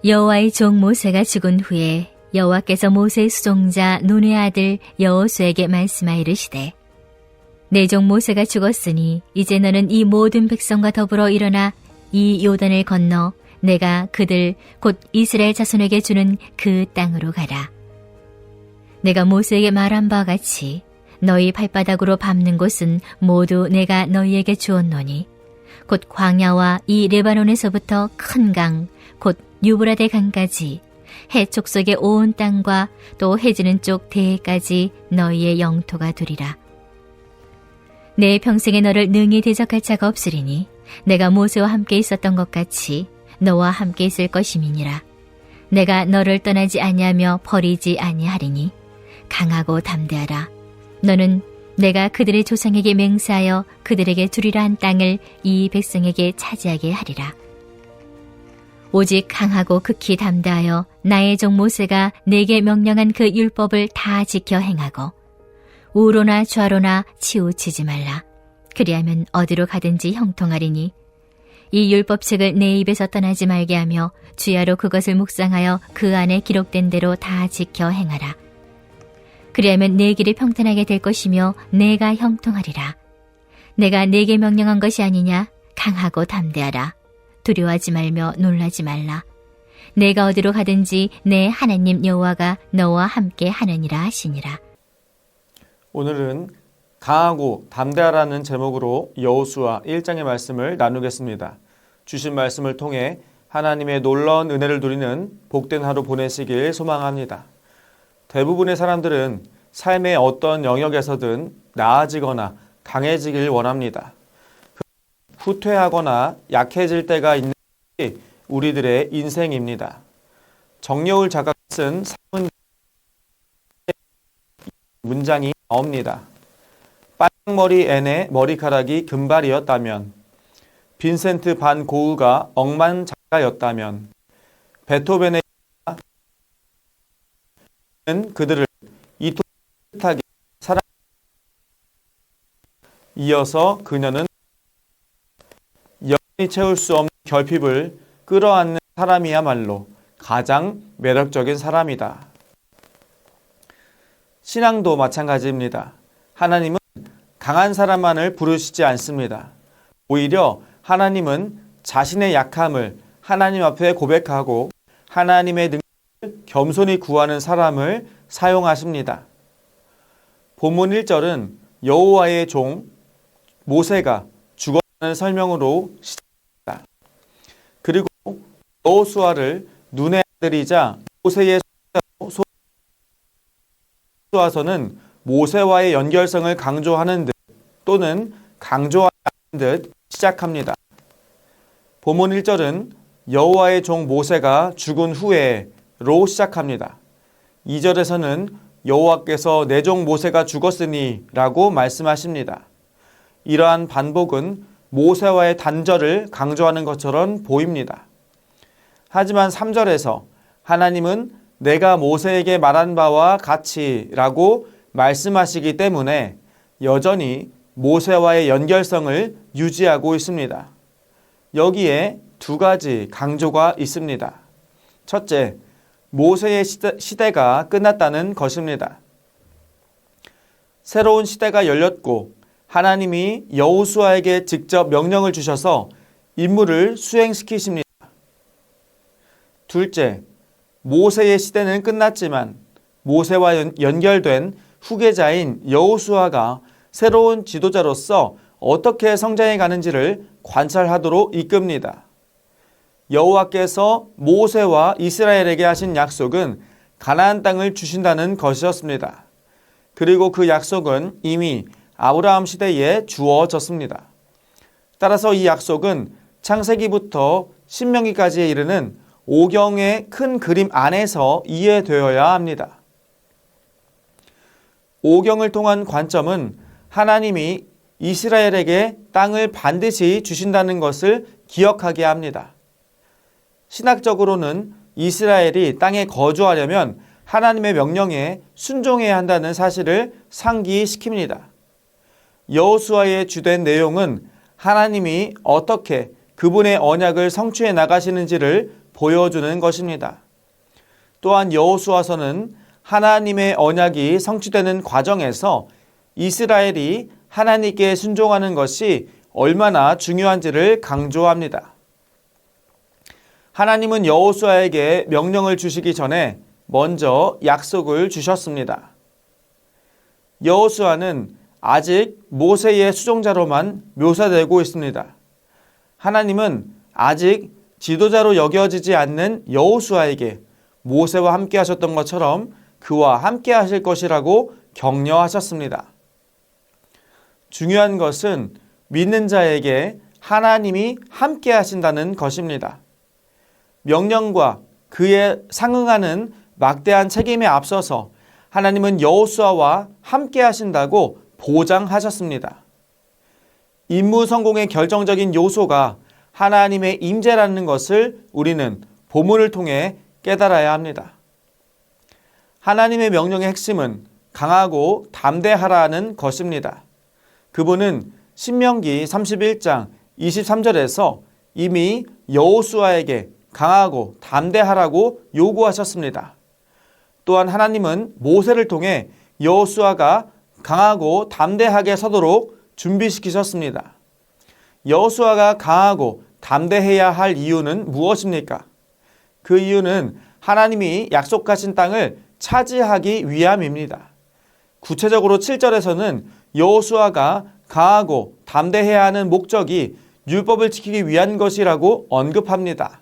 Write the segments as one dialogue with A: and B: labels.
A: 여호와의 종 모세가 죽은 후에 여호와께서 모세의 수종자 눈의 아들 여호수에게 말씀하여 이르시되 내 종 모세가 죽었으니 이제 너는 이 모든 백성과 더불어 일어나 이 요단을 건너 내가 그들 곧 이스라엘 자손에게 주는 그 땅으로 가라. 내가 모세에게 말한 바와 같이 너희 발바닥으로 밟는 곳은 모두 내가 너희에게 주었노니 곧 광야와 이 레바논에서부터 큰 강 곧 유브라데 강까지 해 족속의 온 땅과 또 해지는 쪽 대해까지 너희의 영토가 되리라. 내 평생에 너를 능히 대적할 자가 없으리니 내가 모세와 함께 있었던 것 같이 너와 함께 있을 것임이니라. 내가 너를 떠나지 아니하며 버리지 아니하리니 강하고 담대하라. 너는 내가 그들의 조상에게 맹세하여 그들에게 주리라 한 땅을 이 백성에게 차지하게 하리라. 오직 강하고 극히 담대하여 나의 종 모세가 내게 명령한 그 율법을 다 지켜 행하고 우로나 좌로나 치우치지 말라. 그리하면 어디로 가든지 형통하리니 이 율법책을 내 입에서 떠나지 말게 하며 주야로 그것을 묵상하여 그 안에 기록된 대로 다 지켜 행하라. 그리하면 내 길이 평탄하게 될 것이며 내가 형통하리라. 내가 내게 명령한 것이 아니냐? 강하고 담대하라. 두려워하지 말며 놀라지 말라. 내가 어디로 가든지 내 하나님 여호와가 너와 함께 하느니라 하시니라.
B: 오늘은 강하고 담대하라는 제목으로 여호수아 1장의 말씀을 나누겠습니다. 주신 말씀을 통해 하나님의 놀라운 은혜를 누리는 복된 하루 보내시길 소망합니다. 대부분의 사람들은 삶의 어떤 영역에서든 나아지거나 강해지길 원합니다. 후퇴하거나 약해질 때가 있는 것이 우리들의 인생입니다. 정여울 작가가 쓴 문장이 나옵니다. 빨강머리 앤의 머리카락이 금발이었다면, 빈센트 반 고흐가 억만장자였다면, 베토벤의 그들을 이토하게 사랑. 이어서 그녀는 영원히 채울 수 없는 결핍을 끌어안는 사람이야말로 가장 매력적인 사람이다. 신앙도 마찬가지입니다. 하나님은 강한 사람만을 부르시지 않습니다. 오히려 하나님은 자신의 약함을 하나님 앞에 고백하고 하나님의 능력을 겸손히 구하는 사람을 사용하십니다. 본문 1절은 여호와의 종 모세가 죽었다는 설명으로 시작합니다. 그리고 여호수아를 눈의 아들이자 모세의 소서는 모세와의 연결성을 강조하는 듯 또는 강조하는 듯 시작합니다. 본문 1절은 여호와의 종 모세가 죽은 후에로 시작합니다. 2절에서는 여호와께서 내 종 모세가 죽었으니 라고 말씀하십니다. 이러한 반복은 모세와의 단절을 강조하는 것처럼 보입니다. 하지만 3절에서 하나님은 내가 모세에게 말한 바와 같이 라고 말씀하시기 때문에 여전히 모세와의 연결성을 유지하고 있습니다. 여기에 두 가지 강조가 있습니다. 첫째, 모세의 시대가 끝났다는 것입니다. 새로운 시대가 열렸고 하나님이 여호수아에게 직접 명령을 주셔서 임무를 수행시키십니다. 둘째, 모세의 시대는 끝났지만 모세와 연결된 후계자인 여호수아가 새로운 지도자로서 어떻게 성장해 가는지를 관찰하도록 이끕니다. 여호와께서 모세와 이스라엘에게 하신 약속은 가나안 땅을 주신다는 것이었습니다. 그리고 그 약속은 이미 아브라함 시대에 주어졌습니다. 따라서 이 약속은 창세기부터 신명기까지에 이르는 오경의 큰 그림 안에서 이해되어야 합니다. 오경을 통한 관점은 하나님이 이스라엘에게 땅을 반드시 주신다는 것을 기억하게 합니다. 신학적으로는 이스라엘이 땅에 거주하려면 하나님의 명령에 순종해야 한다는 사실을 상기시킵니다. 여호수아의 주된 내용은 하나님이 어떻게 그분의 언약을 성취해 나가시는지를 보여주는 것입니다. 또한 여호수아서는 하나님의 언약이 성취되는 과정에서 이스라엘이 하나님께 순종하는 것이 얼마나 중요한지를 강조합니다. 하나님은 여호수아에게 명령을 주시기 전에 먼저 약속을 주셨습니다. 여호수아는 아직 모세의 수종자로만 묘사되고 있습니다. 하나님은 아직 지도자로 여겨지지 않는 여호수아에게 모세와 함께 하셨던 것처럼 그와 함께 하실 것이라고 격려하셨습니다. 중요한 것은 믿는 자에게 하나님이 함께 하신다는 것입니다. 명령과 그에 상응하는 막대한 책임에 앞서서 하나님은 여호수아와 함께 하신다고 보장하셨습니다. 임무 성공의 결정적인 요소가 하나님의 임재라는 것을 우리는 본문을 통해 깨달아야 합니다. 하나님의 명령의 핵심은 강하고 담대하라는 것입니다. 그분은 신명기 31장 23절에서 이미 여호수아에게 강하고 담대하라고 요구하셨습니다. 또한 하나님은 모세를 통해 여호수아가 강하고 담대하게 서도록 준비시키셨습니다. 여호수아가 강하고 담대해야 할 이유는 무엇입니까? 그 이유는 하나님이 약속하신 땅을 차지하기 위함입니다. 구체적으로 7절에서는 여호수아가 강하고 담대해야 하는 목적이 율법을 지키기 위한 것이라고 언급합니다.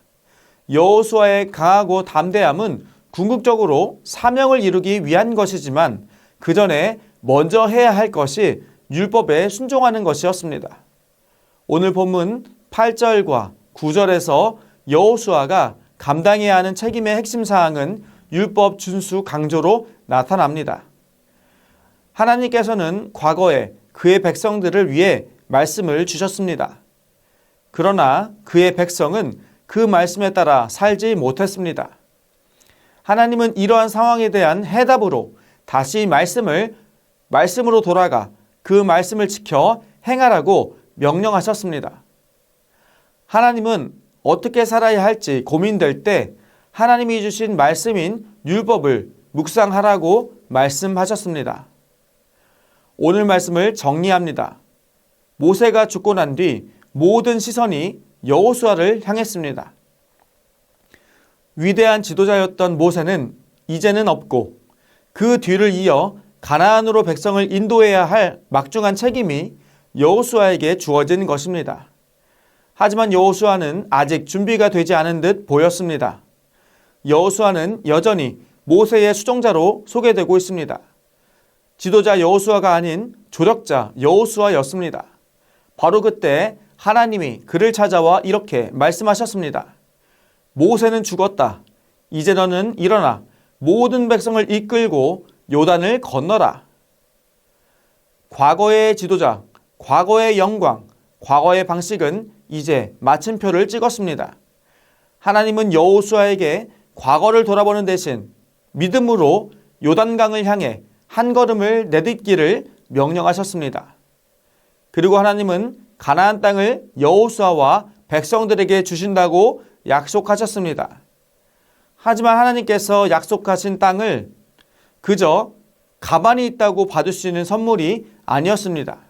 B: 여호수아의 강하고 담대함은 궁극적으로 사명을 이루기 위한 것이지만 그 전에 먼저 해야 할 것이 율법에 순종하는 것이었습니다. 오늘 본문 8절과 9절에서 여호수아가 감당해야 하는 책임의 핵심 사항은 율법 준수 강조로 나타납니다. 하나님께서는 과거에 그의 백성들을 위해 말씀을 주셨습니다. 그러나 그의 백성은 그 말씀에 따라 살지 못했습니다. 하나님은 이러한 상황에 대한 해답으로 다시 말씀으로 돌아가 그 말씀을 지켜 행하라고 명령하셨습니다. 하나님은 어떻게 살아야 할지 고민될 때 하나님이 주신 말씀인 율법을 묵상하라고 말씀하셨습니다. 오늘 말씀을 정리합니다. 모세가 죽고 난 뒤 모든 시선이 여호수아를 향했습니다. 위대한 지도자였던 모세는 이제는 없고 그 뒤를 이어 가나안으로 백성을 인도해야 할 막중한 책임이 여호수아에게 주어진 것입니다. 하지만 여호수아는 아직 준비가 되지 않은 듯 보였습니다. 여호수아는 여전히 모세의 수종자로 소개되고 있습니다. 지도자 여호수아가 아닌 조력자 여호수아였습니다. 바로 그때 하나님이 그를 찾아와 이렇게 말씀하셨습니다. 모세는 죽었다. 이제 너는 일어나 모든 백성을 이끌고 요단을 건너라. 과거의 지도자, 과거의 영광, 과거의 방식은 이제 마침표를 찍었습니다. 하나님은 여호수아에게 과거를 돌아보는 대신 믿음으로 요단강을 향해 한 걸음을 내딛기를 명령하셨습니다. 그리고 하나님은 가나안 땅을 여호수아와 백성들에게 주신다고 약속하셨습니다. 하지만 하나님께서 약속하신 땅을 그저 가만히 있다고 받을 수 있는 선물이 아니었습니다.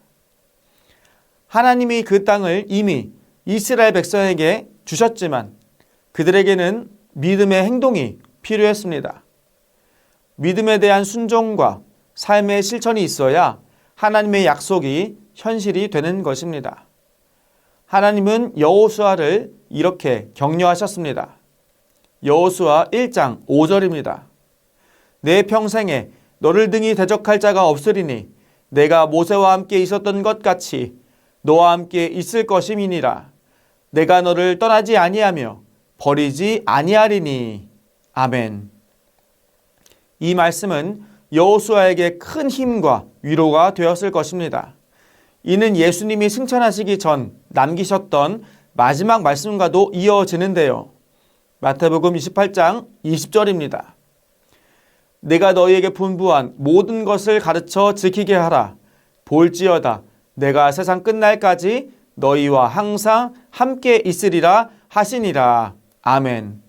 B: 하나님이 그 땅을 이미 이스라엘 백성에게 주셨지만 그들에게는 믿음의 행동이 필요했습니다. 믿음에 대한 순종과 삶의 실천이 있어야 하나님의 약속이 현실이 되는 것입니다. 하나님은 여호수아를 이렇게 격려하셨습니다. 여호수아 1장 5절입니다. 내 평생에 너를 등이 대적할 자가 없으리니 내가 모세와 함께 있었던 것 같이 너와 함께 있을 것임이니라. 내가 너를 떠나지 아니하며 버리지 아니하리니. 아멘. 이 말씀은 여호수아에게 큰 힘과 위로가 되었을 것입니다. 이는 예수님이 승천하시기 전 남기셨던 마지막 말씀과도 이어지는데요. 마태복음 28장 20절입니다. 내가 너희에게 분부한 모든 것을 가르쳐 지키게 하라. 볼지어다 내가 세상 끝날까지 너희와 항상 함께 있으리라 하시니라. 아멘.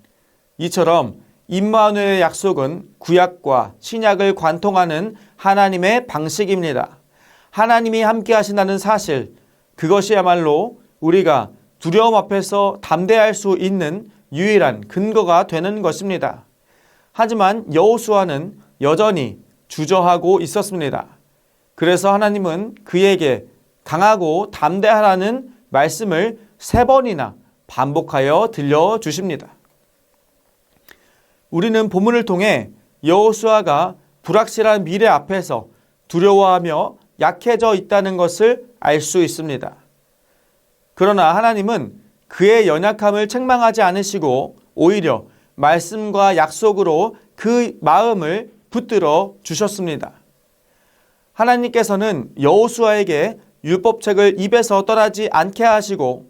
B: 이처럼 임마누엘의 약속은 구약과 신약을 관통하는 하나님의 방식입니다. 하나님이 함께 하신다는 사실, 그것이야말로 우리가 두려움 앞에서 담대할 수 있는 유일한 근거가 되는 것입니다. 하지만 여호수아는 여전히 주저하고 있었습니다. 그래서 하나님은 그에게 강하고 담대하라는 말씀을 3번이나 반복하여 들려주십니다. 우리는 본문을 통해 여호수아가 불확실한 미래 앞에서 두려워하며 약해져 있다는 것을 알 수 있습니다. 그러나 하나님은 그의 연약함을 책망하지 않으시고 오히려 말씀과 약속으로 그 마음을 붙들어 주셨습니다. 하나님께서는 여호수아에게 율법책을 입에서 떠나지 않게 하시고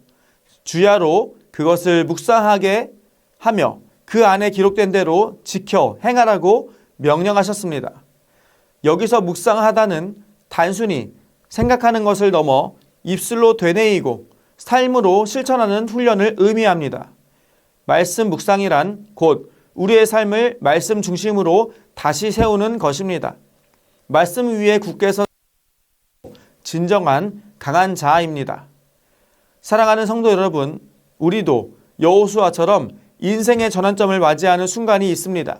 B: 주야로 그것을 묵상하게 하며 그 안에 기록된 대로 지켜 행하라고 명령하셨습니다. 여기서 묵상하다는 단순히 생각하는 것을 넘어 입술로 되뇌이고 삶으로 실천하는 훈련을 의미합니다. 말씀 묵상이란 곧 우리의 삶을 말씀 중심으로 다시 세우는 것입니다. 말씀 위에 굳게 서 진정한 강한 자아입니다. 사랑하는 성도 여러분, 우리도 여호수아처럼 인생의 전환점을 맞이하는 순간이 있습니다.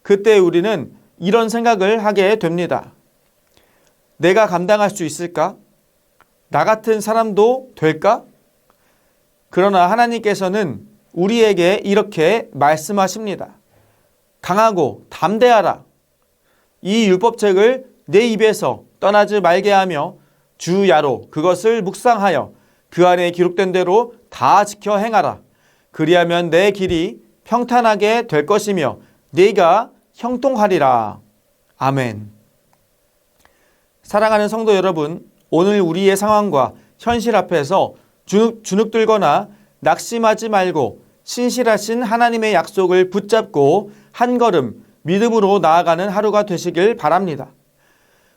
B: 그때 우리는 이런 생각을 하게 됩니다. 내가 감당할 수 있을까? 나 같은 사람도 될까? 그러나 하나님께서는 우리에게 이렇게 말씀하십니다. 강하고 담대하라. 이 율법책을 내 입에서 떠나지 말게 하며 주야로 그것을 묵상하여 그 안에 기록된 대로 다 지켜 행하라. 그리하면 내 길이 평탄하게 될 것이며 네가 형통하리라. 아멘. 사랑하는 성도 여러분, 오늘 우리의 상황과 현실 앞에서 주눅들거나 낙심하지 말고 신실하신 하나님의 약속을 붙잡고 한 걸음 믿음으로 나아가는 하루가 되시길 바랍니다.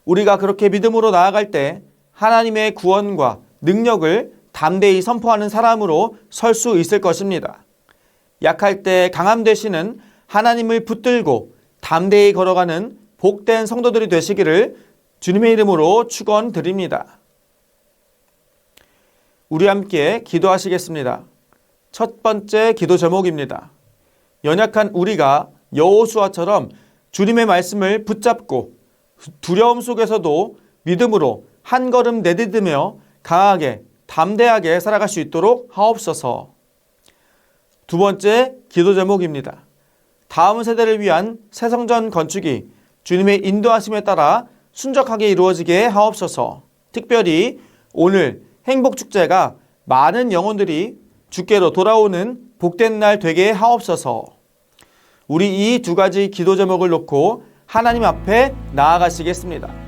B: 우리가 그렇게 믿음으로 나아갈 때 하나님의 구원과 능력을 담대히 선포하는 사람으로 설 수 있을 것입니다. 약할 때 강함 되시는 하나님을 붙들고 담대히 걸어가는 복된 성도들이 되시기를 주님의 이름으로 축원드립니다. 우리 함께 기도하시겠습니다. 첫 번째 기도 제목입니다. 연약한 우리가 여호수아처럼 주님의 말씀을 붙잡고 두려움 속에서도 믿음으로 한 걸음 내디디며 강하게 담대하게 살아갈 수 있도록 하옵소서. 두 번째 기도 제목입니다. 다음 세대를 위한 새 성전 건축이 주님의 인도하심에 따라 순적하게 이루어지게 하옵소서. 특별히 오늘 행복축제가 많은 영혼들이 주께로 돌아오는 복된 날 되게 하옵소서. 우리 이 두 가지 기도 제목을 놓고 하나님 앞에 나아가시겠습니다.